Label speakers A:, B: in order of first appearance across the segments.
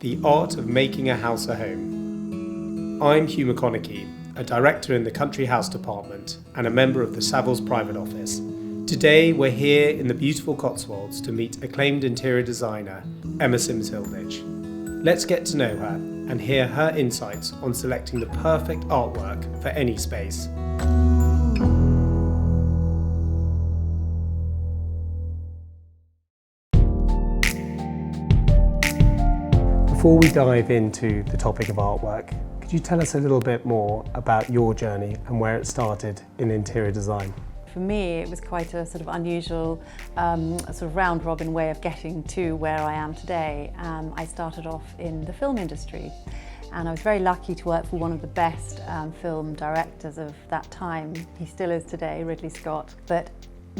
A: The Art of Making a House a Home. I'm Hugh McConaughey, a director in the Country House Department and a member of the Savills private office. Today we're here in the beautiful Cotswolds to meet acclaimed interior designer Emma Sims-Hilditch. Let's get to know her and hear her insights on selecting the perfect artwork for any space. Before we dive into the topic of artwork, could you tell us a little bit more about your journey and where it started in interior design?
B: For me, it was quite a sort of unusual, sort of round-robin way of getting to where I am today. I started off in the film industry, and I was very lucky to work for one of the best film directors of that time. He still is today, Ridley Scott. But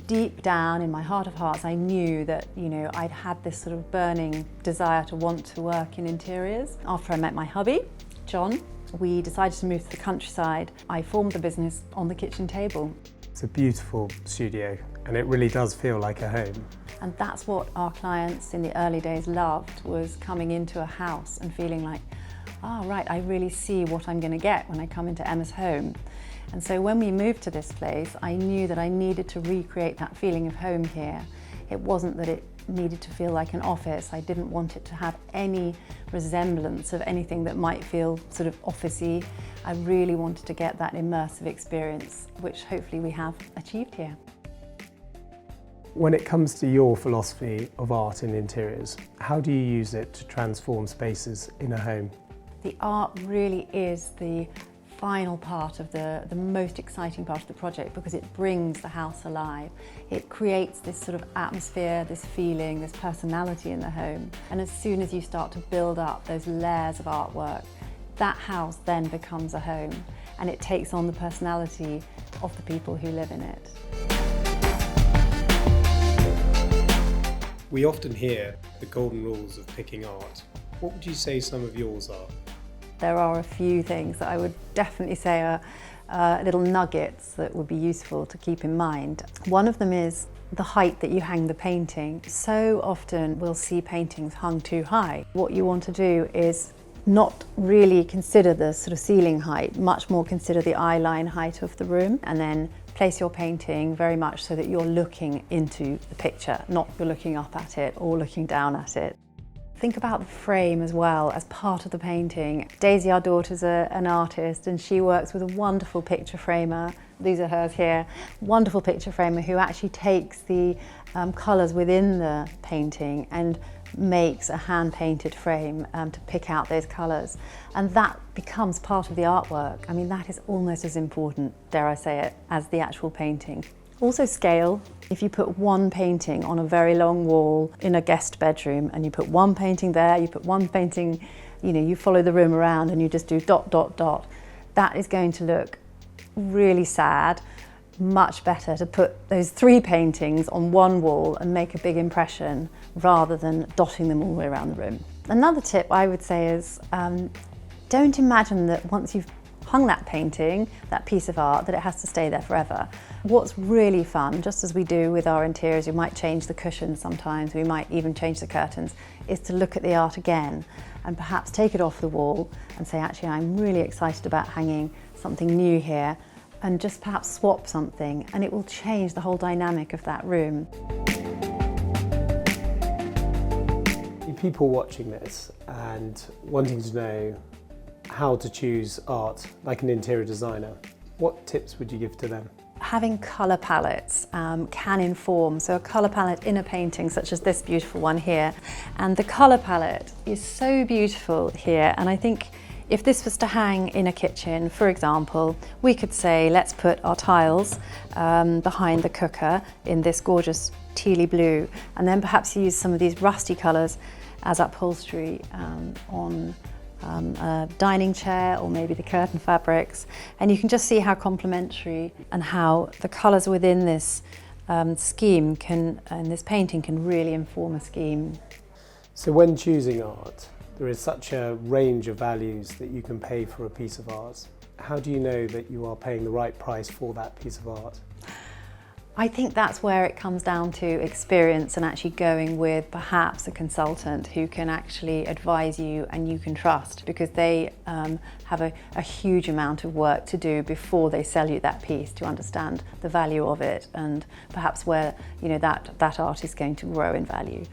B: deep down in my heart of hearts, I knew that, I'd had this sort of burning desire to want to work in interiors. After I met my hubby, John, we decided to move to the countryside. I formed the business on the kitchen table.
A: It's a beautiful studio and it really does feel like a home.
B: And that's what our clients in the early days loved, was coming into a house and feeling like, right, I really see what I'm going to get when I come into Emma's home. And so when we moved to this place, I knew that I needed to recreate that feeling of home here. It wasn't that it needed to feel like an office. I didn't want it to have any resemblance of anything that might feel sort of officey. I really wanted to get that immersive experience, which hopefully we have achieved here.
A: When it comes to your philosophy of art in interiors, how do you use it to transform spaces in a home?
B: The art really is the final part of the most exciting part of the project, because it brings the house alive. It creates this sort of atmosphere, this feeling, this personality in the home. And as soon as you start to build up those layers of artwork, that house then becomes a home, and it takes on the personality of the people who live in it.
A: We often hear the golden rules of picking art. What would you say some of yours are?
B: There are a few things that I would definitely say are little nuggets that would be useful to keep in mind. One of them is the height that you hang the painting. So often we'll see paintings hung too high. What you want to do is not really consider the sort of ceiling height, much more consider the eye line height of the room, and then place your painting very much so that you're looking into the picture, not you're looking up at it or looking down at it. Think about the frame as well as part of the painting. Daisy, our daughter's an artist, and she works with a wonderful picture framer. These are hers here. Wonderful picture framer who actually takes the colours within the painting and makes a hand-painted frame to pick out those colours. And that becomes part of the artwork. I mean, that is almost as important, dare I say it, as the actual painting. Also scale. If you put one painting on a very long wall in a guest bedroom, and you put one painting there, you put one painting, you follow the room around and you just do dot, dot, dot, that is going to look really sad. Much better to put those three paintings on one wall and make a big impression rather than dotting them all the way around the room. Another tip I would say is don't imagine that once you've hung that painting, that piece of art, that it has to stay there forever. What's really fun, just as we do with our interiors, we might change the cushions sometimes, we might even change the curtains, is to look at the art again and perhaps take it off the wall and say, actually, I'm really excited about hanging something new here, and just perhaps swap something, and it will change the whole dynamic of that room.
A: People watching this and wanting to know how to choose art like an interior designer, what tips would you give to them?
B: Having colour palettes can inform, so a colour palette in a painting such as this beautiful one here, and the colour palette is so beautiful here, and I think if this was to hang in a kitchen, for example, we could say, let's put our tiles behind the cooker in this gorgeous tealy blue, and then perhaps use some of these rusty colours as upholstery on a dining chair, or maybe the curtain fabrics. And you can just see how complementary and how the colours within this scheme and this painting can really inform a scheme.
A: So when choosing art, there is such a range of values that you can pay for a piece of art. How do you know that you are paying the right price for that piece of art?
B: I think that's where it comes down to experience and actually going with perhaps a consultant who can actually advise you and you can trust, because they have a huge amount of work to do before they sell you that piece to understand the value of it and perhaps where that art is going to grow in value.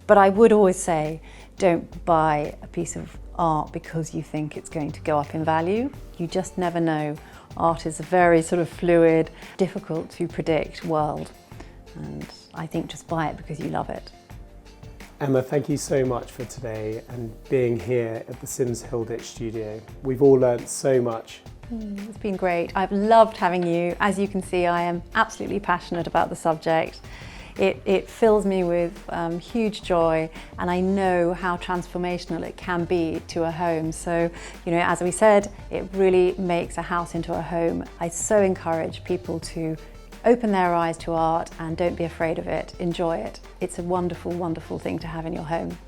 B: But I would always say, don't buy a piece of art because you think it's going to go up in value. You just never know. Art is a very sort of fluid, difficult to predict world, and I think just buy it because you love it.
A: Emma, thank you so much for today and being here at the Sims-Hilditch studio. We've all learnt so much.
B: It's been great. I've loved having you. As you can see, I am absolutely passionate about the subject. It fills me with huge joy, and I know how transformational it can be to a home. So, as we said, it really makes a house into a home. I so encourage people to open their eyes to art and don't be afraid of it. Enjoy it. It's a wonderful, wonderful thing to have in your home.